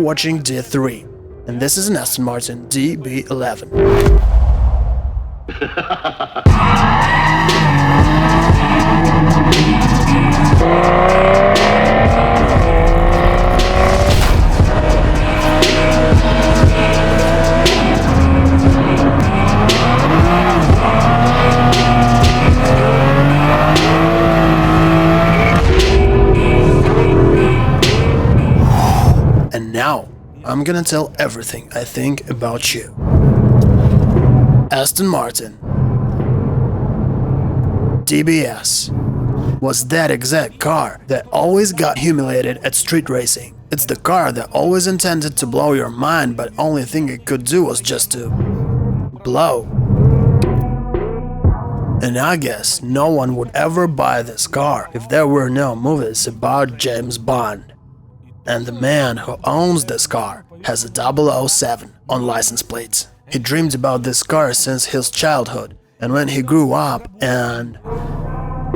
watching D3, and this is an Aston Martin DB11. And now, I'm gonna tell everything I think about you. Aston Martin DBS was that exact car that always got humiliated at street racing. It's the car that always intended to blow your mind, but only thing it could do was just to blow. And I guess no one would ever buy this car if there were no movies about James Bond. And the man who owns this car has a 007 on license plates. He dreamed about this car since his childhood, and when he grew up and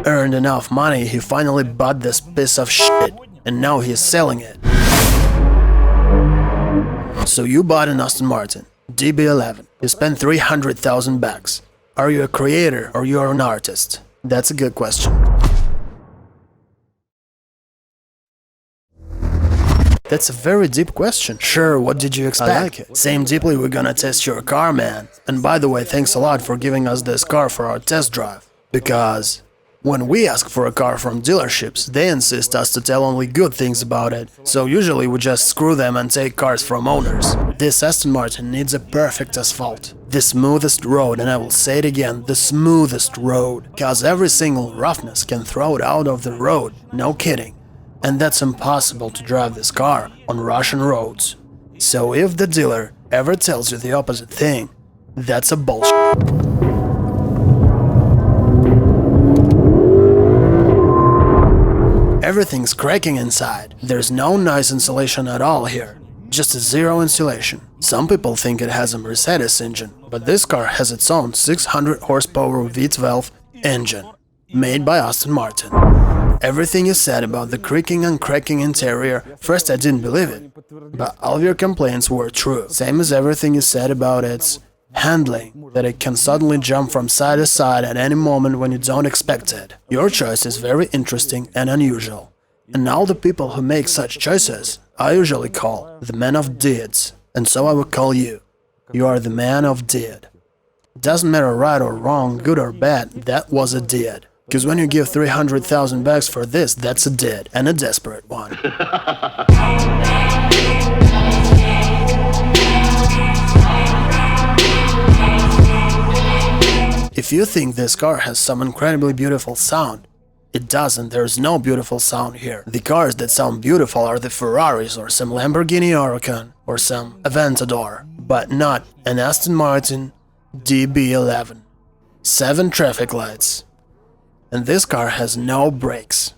earned enough money, he finally bought this piece of shit, and now he's selling it. So you bought an Aston Martin DB11. You spent 300,000 bucks. Are you a creator or you are an artist? That's a good question. That's a very deep question. Sure, what did you expect? I like it. Same deeply we're gonna test your car, man. And by the way, thanks a lot for giving us this car for our test drive. Because when we ask for a car from dealerships, they insist us to tell only good things about it. So usually we just screw them and take cars from owners. This Aston Martin needs a perfect asphalt. The smoothest road, and I will say it again, the smoothest road. Cause every single roughness can throw it out of the road, no kidding. And that's impossible to drive this car on Russian roads. So if the dealer ever tells you the opposite thing, that's a bullshit. Everything's cracking inside. There's no nice insulation at all here. Just a zero insulation. Some people think it has a Mercedes engine, but this car has its own 600 horsepower V12 engine, made by Aston Martin. Everything you said about the creaking and cracking interior, first I didn't believe it, but all of your complaints were true. Same as everything you said about its handling, that it can suddenly jump from side to side at any moment when you don't expect it. Your choice is very interesting and unusual. And all the people who make such choices, I usually call the man of deeds. And so I will call you. You are the man of deed. Doesn't matter right or wrong, good or bad, that was a deed. Because when you give 300,000 bucks for this, that's a deed, and a desperate one. If you think this car has some incredibly beautiful sound, it doesn't. There's no beautiful sound here. The cars that sound beautiful are the Ferraris or some Lamborghini Huracan or some Aventador, but not an Aston Martin DB11. 7 traffic lights. And this car has no brakes.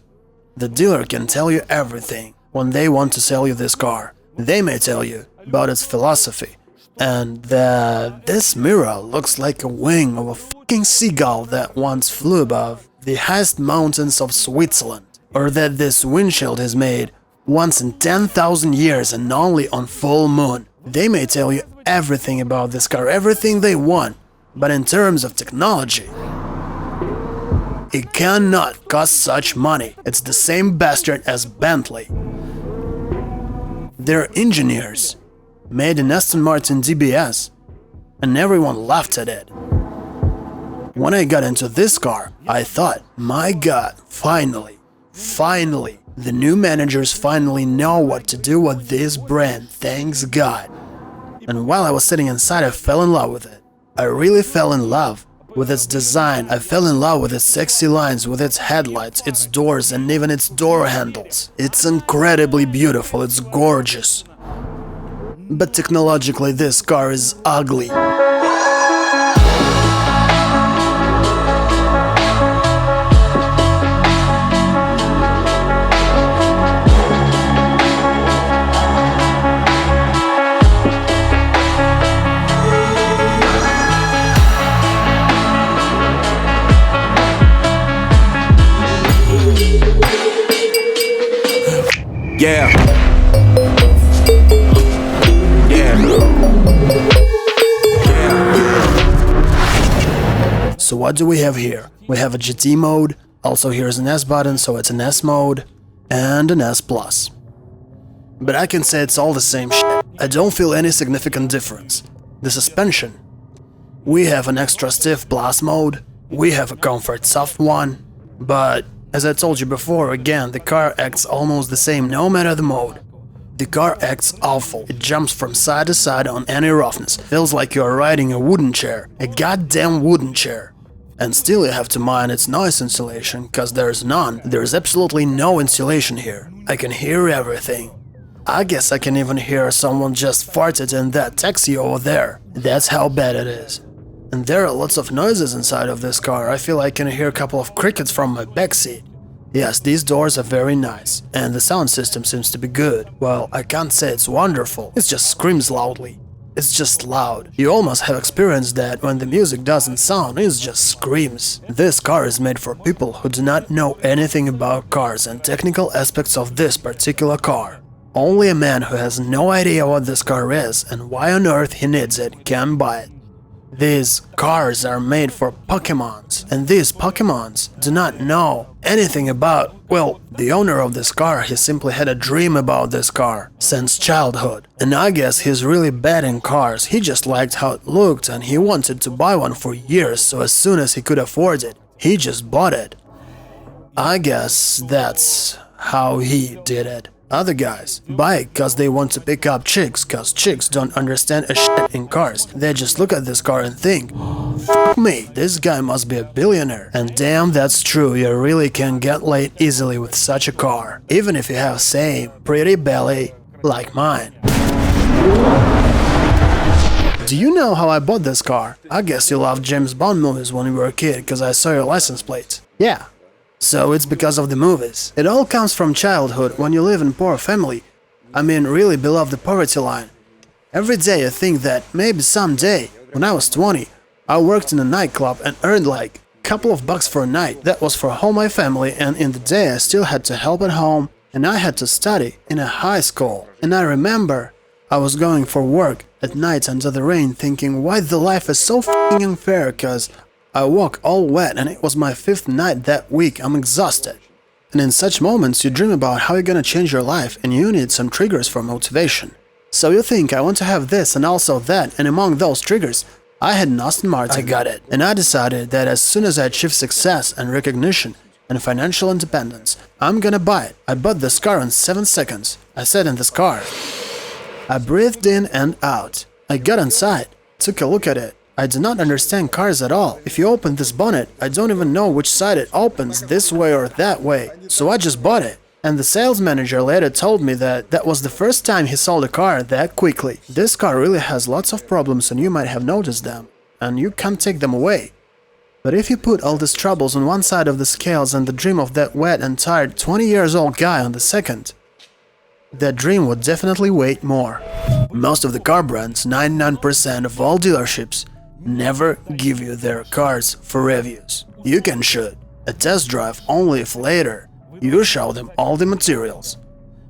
The dealer can tell you everything when they want to sell you this car. They may tell you about its philosophy, and that this mirror looks like a wing of a fucking seagull that once flew above the highest mountains of Switzerland, or that this windshield is made once in 10,000 years and only on full moon. They may tell you everything about this car, everything they want, but in terms of technology, it cannot cost such money. It's the same bastard as Bentley. Their engineers made an Aston Martin DBS, and everyone laughed at it. When I got into this car, I thought, my god, finally, the new managers finally know what to do with this brand, thanks god. And while I was sitting inside, I fell in love with it. I really fell in love with its design. I fell in love with its sexy lines, with its headlights, its doors, and even its door handles. It's incredibly beautiful, it's gorgeous. But technologically, this car is ugly. Yeah. So what do we have here? We have a GT mode, also here's an S button, so it's an S mode, and an S+. But I can say it's all the same shit. I don't feel any significant difference. The suspension. We have an extra stiff blast mode, we have a comfort soft one, but as I told you before, again, the car acts almost the same no matter the mode. The car acts awful. It jumps from side to side on any roughness. Feels like you are riding a wooden chair. A goddamn wooden chair. And still you have to mind its noise insulation, cause there's none. There's absolutely no insulation here. I can hear everything. I guess I can even hear someone just farted in that taxi over there. That's how bad it is. And there are lots of noises inside of this car. I feel I can hear a couple of crickets from my backseat. Yes, these doors are very nice, and the sound system seems to be good. Well, I can't say it's wonderful, it just screams loudly. It's just loud. You almost have experienced that when the music doesn't sound, it just screams. This car is made for people who do not know anything about cars and technical aspects of this particular car. Only a man who has no idea what this car is and why on earth he needs it can buy it. These cars are made for Pokemons, and these Pokemons do not know anything about, well, the owner of this car, he simply had a dream about this car since childhood. And I guess he's really bad in cars, he just liked how it looked and he wanted to buy one for years, so as soon as he could afford it, he just bought it. I guess that's how he did it. Other guys buy it cause they want to pick up chicks, cause chicks don't understand a shit in cars. They just look at this car and think, fuck me, this guy must be a billionaire. And damn, that's true, you really can get laid easily with such a car. Even if you have same pretty belly like mine. Do you know how I bought this car? I guess you loved James Bond movies when you were a kid cause I saw your license plate. Yeah. So it's because of the movies. It all comes from childhood when you live in poor family. I mean, really below the poverty line. Every day I think that maybe someday, when I was 20, I worked in a nightclub and earned like a couple of bucks for a night. That was for all my family, and in the day I still had to help at home and I had to study in a high school. And I remember I was going for work at night under the rain thinking why the life is so f***ing unfair, cause I woke all wet and it was my 5th night that week. I'm exhausted. And in such moments you dream about how you're gonna change your life and you need some triggers for motivation. So you think I want to have this and also that, and among those triggers I had an Aston Martin. I got it. And I decided that as soon as I achieve success and recognition and financial independence, I'm gonna buy it. I bought this car in 7 seconds. I sat in this car. I breathed in and out. I got inside, took a look at it. I do not understand cars at all. If you open this bonnet, I don't even know which side it opens, this way or that way. So I just bought it. And the sales manager later told me that that was the first time he sold a car that quickly. This car really has lots of problems and you might have noticed them. And you can't take them away. But if you put all these troubles on one side of the scales and the dream of that wet and tired 20 years old guy on the second, that dream would definitely weigh more. Most of the car brands, 99% of all dealerships, never give you their cars for reviews. You can shoot a test drive only if later you show them all the materials.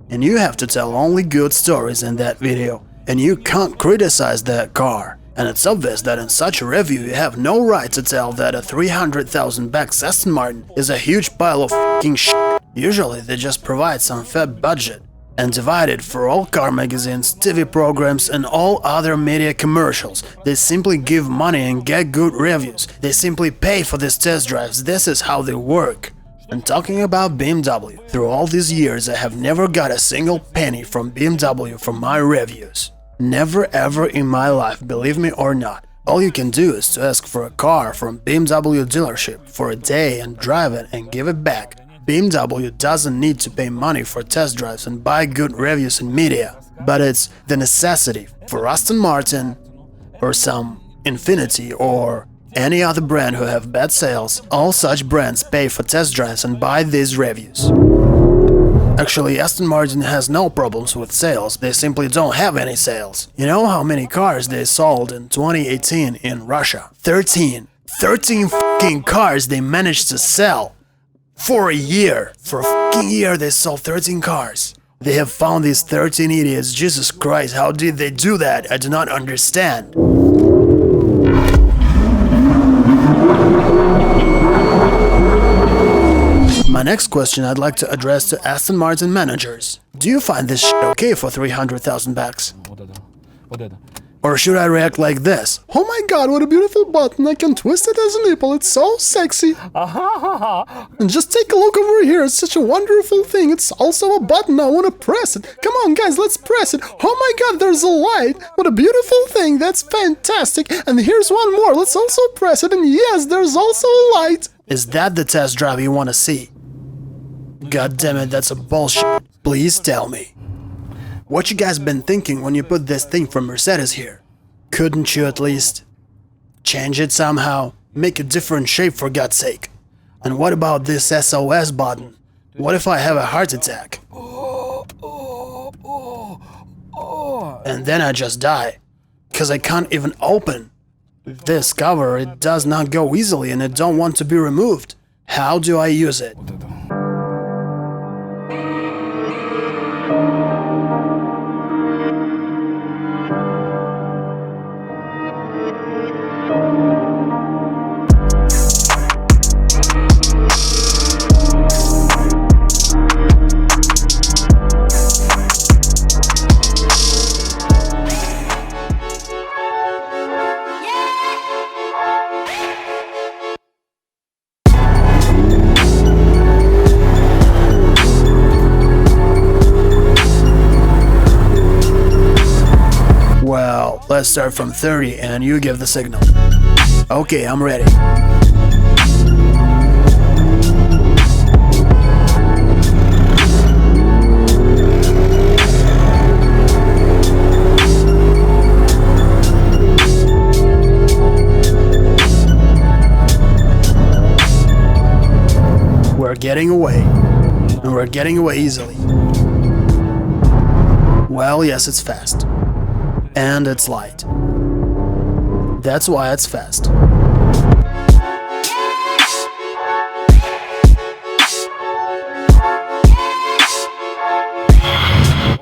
And you have to tell only good stories in that video. And you can't criticize that car. And it's obvious that in such a review you have no right to tell that a 300,000 bucks Aston Martin is a huge pile of f***ing shit. Usually they just provide some fat budget and divide it for all car magazines, TV programs and all other media commercials. They simply give money and get good reviews. They simply pay for these test drives. This is how they work. And talking about BMW, through all these years I have never got a single penny from BMW for my reviews. Never ever in my life, believe me or not. All you can do is to ask for a car from BMW dealership for a day and drive it and give it back. BMW doesn't need to pay money for test drives and buy good reviews in media, but it's the necessity for Aston Martin or some Infiniti or any other brand who have bad sales. All such brands pay for test drives and buy these reviews. Actually, Aston Martin has no problems with sales, they simply don't have any sales. You know how many cars they sold in 2018 in Russia? 13 fucking cars they managed to sell! For a year! For a fucking year they sold 13 cars. They have found these 13 idiots. Jesus Christ, how did they do that? I do not understand. My next question I'd like to address to Aston Martin managers. Do you find this shit okay for 300,000 bucks? Or should I react like this? Oh my god, what a beautiful button, I can twist it as a nipple, it's so sexy. And just take a look over here, it's such a wonderful thing, it's also a button, I wanna press it. Come on guys, let's press it. Oh my god, there's a light, what a beautiful thing, that's fantastic. And here's one more, let's also press it, and yes, there's also a light. Is that the test drive you wanna see? God damn it, that's a bullshit. Please tell me. What you guys been thinking when you put this thing from Mercedes here? Couldn't you at least change it somehow? Make a different shape for God's sake. And what about this SOS button? What if I have a heart attack? And then I just die. Cause I can't even open this cover, it does not go easily and it don't want to be removed. How do I use it? Well, let's start from 30 and you give the signal. Okay, I'm ready. We're getting away. And we're getting away easily. Well, yes, it's fast. And it's light. That's why it's fast.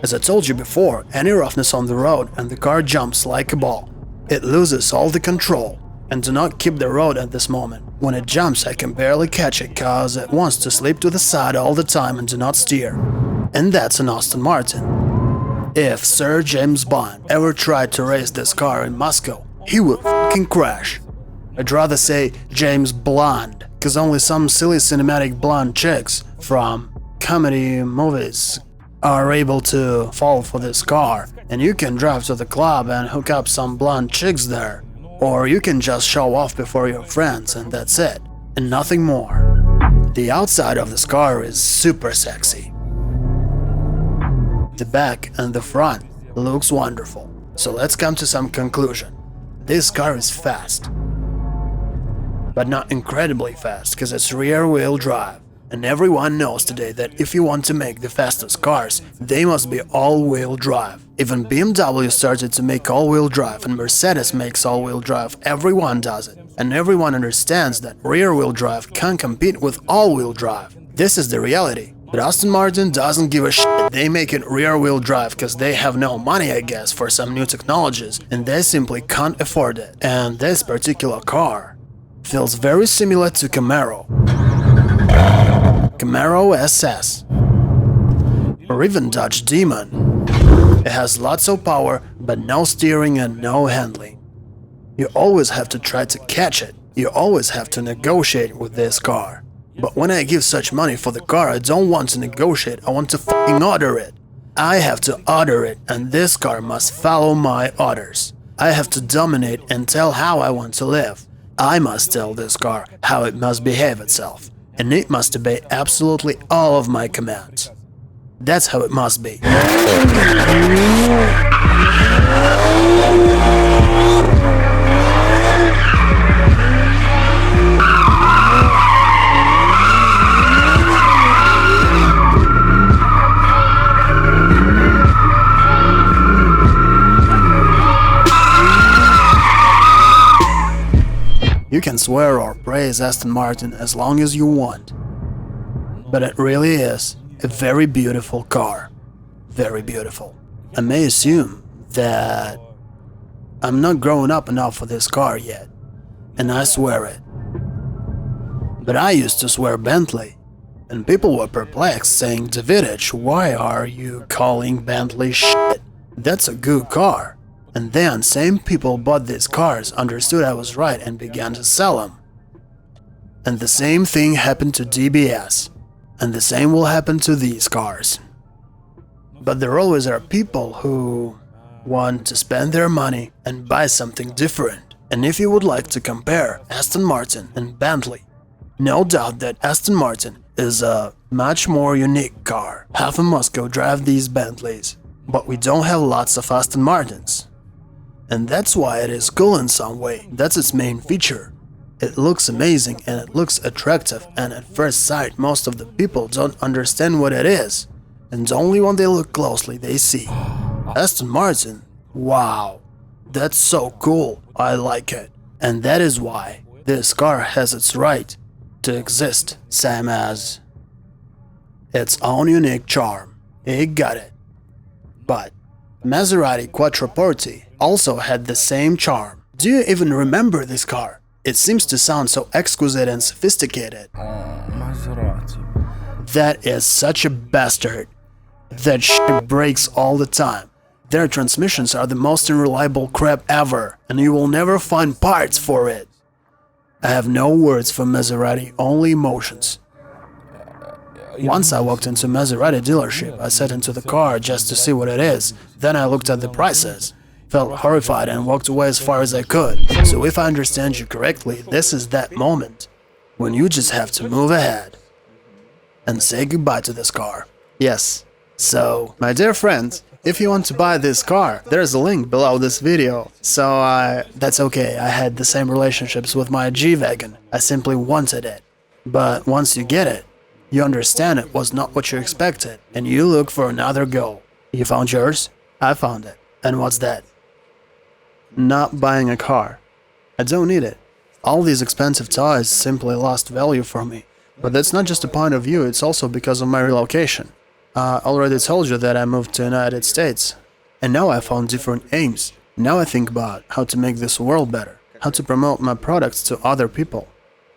As I told you before, any roughness on the road and the car jumps like a ball. It loses all the control. And do not keep the road at this moment. When it jumps, I can barely catch it cause it wants to slip to the side all the time and do not steer. And that's an Aston Martin. If Sir James Bond ever tried to race this car in Moscow, he would fucking crash. I'd rather say James Blonde, cause only some silly cinematic blonde chicks from comedy movies are able to fall for this car. And you can drive to the club and hook up some blonde chicks there. Or you can just show off before your friends and that's it. And nothing more. The outside of this car is super sexy. The back and the front looks wonderful. So let's come to some conclusion. This car is fast. But not incredibly fast, because it's rear-wheel drive. And everyone knows today that if you want to make the fastest cars, they must be all-wheel drive. Even BMW started to make all-wheel drive and Mercedes makes all-wheel drive, everyone does it. And everyone understands that rear-wheel drive can't compete with all-wheel drive. This is the reality. But Aston Martin doesn't give a shit, they make it rear-wheel drive cause they have no money I guess for some new technologies and they simply can't afford it. And this particular car feels very similar to Camaro SS or even Dodge Demon. It has lots of power but no steering and no handling. You always have to try to catch it, you always have to negotiate with this car. But when I give such money for the car, I don't want to negotiate, I want to fucking order it. I have to order it, and this car must follow my orders. I have to dominate and tell how I want to live. I must tell this car how it must behave itself, and it must obey absolutely all of my commands. That's how it must be. You can swear or praise Aston Martin as long as you want, but it really is a very beautiful car. Very beautiful. I may assume that I'm not grown up enough for this car yet, and I swear it. But I used to swear Bentley, And people were perplexed, saying, Davidich, why are you calling Bentley shit? That's a good car. And then same people bought these cars, understood I was right, and began to sell them. And the same thing happened to DBS. And the same will happen to these cars. But there always are people who want to spend their money and buy something different. And if you would like to compare Aston Martin and Bentley, no doubt that Aston Martin is a much more unique car. Half of Moscow drive these Bentleys, but we don't have lots of Aston Martins. And that's why it is cool in some way. That's its main feature. It looks amazing and it looks attractive, and at first sight most of the people don't understand what it is. And only when they look closely they see. Aston Martin, wow, that's so cool, I like it. And that is why this car has its right to exist, same as its own unique charm. It got it. But Maserati Quattroporte also had the same charm. Do you even remember this car? It seems to sound so exquisite and sophisticated. Maserati. That is such a bastard. That shit breaks all the time. Their transmissions are the most unreliable crap ever, and you will never find parts for it. I have no words for Maserati, only emotions. Once I walked into Maserati dealership, I sat into the car just to see what it is. Then I looked at the prices, felt horrified and walked away as far as I could. So if I understand you correctly, this is that moment when you just have to move ahead and say goodbye to this car. Yes. So, my dear friends, if you want to buy this car, there's a link below this video. So that's okay, I had the same relationships with my G-Wagon. I simply wanted it. But once you get it, you understand it was not what you expected, and you look for another goal. You found yours? I found it. And what's that? Not buying a car. I don't need it. All these expensive toys simply lost value for me. But that's not just a point of view, it's also because of my relocation. I already told you that I moved to the United States. And now I found different aims. Now I think about how to make this world better, how to promote my products to other people.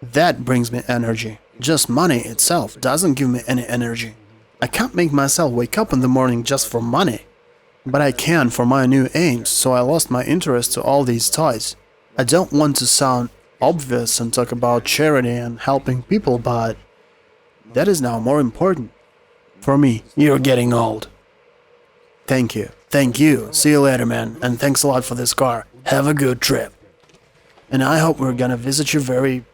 That brings me energy. Just money itself doesn't give me any energy. I can't make myself wake up in the morning just for money. But I can for my new aims, so I lost my interest to all these toys. I don't want to sound obvious and talk about charity and helping people, but that is now more important. For me, you're getting old. Thank you. Thank you. See you later, man. And thanks a lot for this car. Have a good trip. And I hope we're gonna visit you very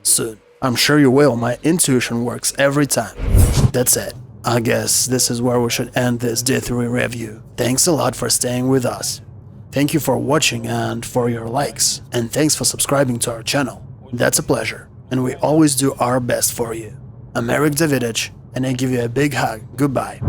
soon. I'm sure you will. My intuition works every time. That's it. I guess this is where we should end this D3 review. Thanks a lot for staying with us. Thank you for watching and for your likes. And thanks for subscribing to our channel. That's a pleasure. And we always do our best for you. I'm Eric Davidich, and I give you a big hug. Goodbye.